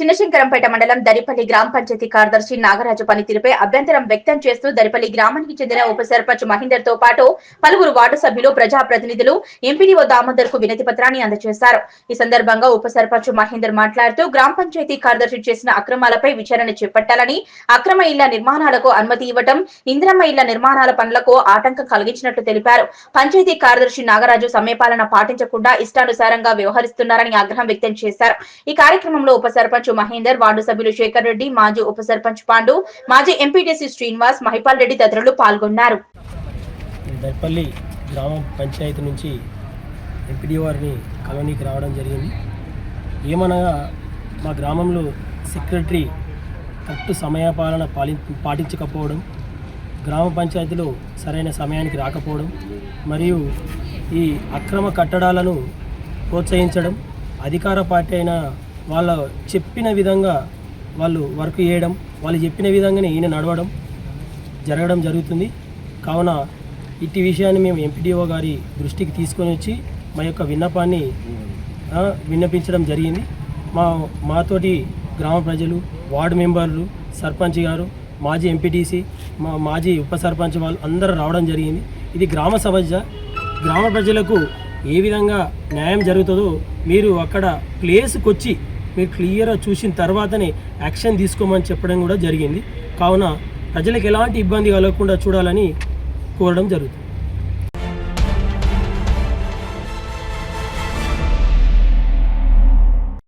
చిన్నశంకరంపేట మండలం దరిపల్లి గ్రామ పంచాయతీ కార్యదర్శి నాగరాజు పనితీరుపై అభ్యంతరం వ్యక్తం చేస్తూ దరిపల్లి గ్రామానికి చెందిన ఉప సర్పంచ్ మహేందర్ తో పాటు పలువురు వార్డు సభ్యులు ప్రజాప్రతినిధులు ఎంపీడీఓ దామోదర్ కు వినతి పత్రాన్ని అందజేశారు. ఈ సందర్భంగా ఉప సర్పంచ్ మహేందర్ మాట్లాడుతూ గ్రామ పంచాయతీ కార్యదర్శి చేసిన అక్రమాలపై విచారణ చేపట్టాలని, అక్రమ ఇళ్ల నిర్మాణాలకు అనుమతి ఇవ్వటం, ఇందిరమ్మ ఇళ్ల నిర్మాణాల పనులకు ఆటంకం కలిగించినట్లు తెలిపారు. పంచాయతీ కార్యదర్శి నాగరాజు సమయపాలన పాటించకుండా ఇష్టానుసారంగా వ్యవహరిస్తున్నారని ఆగ్రహం వ్యక్తం చేశారు. ఈ కార్యక్రమంలో ఉప సర్పంచ్ మహేందర్, వార్డు సభ్యులు శేఖర్ రెడ్డి, మాజీ ఉప సర్పంచ్ పాండు, మాజీ ఎంపీటీసీ శ్రీనివాస్, మహిపాల్ రెడ్డి తదితరులు పాల్గొన్నారు. దరిపల్లి గ్రామ పంచాయతీ నుంచి ఎంపీడీఓ వారిని కలవనీకి రావడం జరిగింది. ఏమనగా మా గ్రామంలో సెక్రటరీ కరెక్ట్ సమయపాలన పాటించకపోవడం, గ్రామ పంచాయతీలో సరైన సమయానికి రాకపోవడం మరియు ఈ అక్రమ కట్టడాలను ప్రోత్సహించడం, అధికార పార్టీ అయిన వాళ్ళ చెప్పిన విధంగా వాళ్ళు వర్క్ చేయడం, వాళ్ళు చెప్పిన విధంగానే ఈయన నడవడం జరుగుతుంది. కావున ఇట్టి విషయాన్ని మేము ఎంపీడీఓ గారి దృష్టికి తీసుకొని వచ్చి మా యొక్క విన్నపాన్ని విన్నపించడం జరిగింది. మాతోటి గ్రామ ప్రజలు, వార్డు మెంబర్లు, సర్పంచ్ గారు, మాజీ ఎంపీటీసీ, మాజీ ఉప సర్పంచ్ వాళ్ళు అందరూ రావడం జరిగింది. ఇది గ్రామ సమస్య. గ్రామ ప్రజలకు ఏ విధంగా న్యాయం జరుగుతుందో మీరు అక్కడ ప్లేస్కి వచ్చి మీరు క్లియర్గా చూసిన తర్వాతనే యాక్షన్ తీసుకోమని చెప్పడం కూడా జరిగింది. కావున ప్రజలకు ఎలాంటి ఇబ్బంది కలగకుండా చూడాలని కోరడం జరుగుతుంది.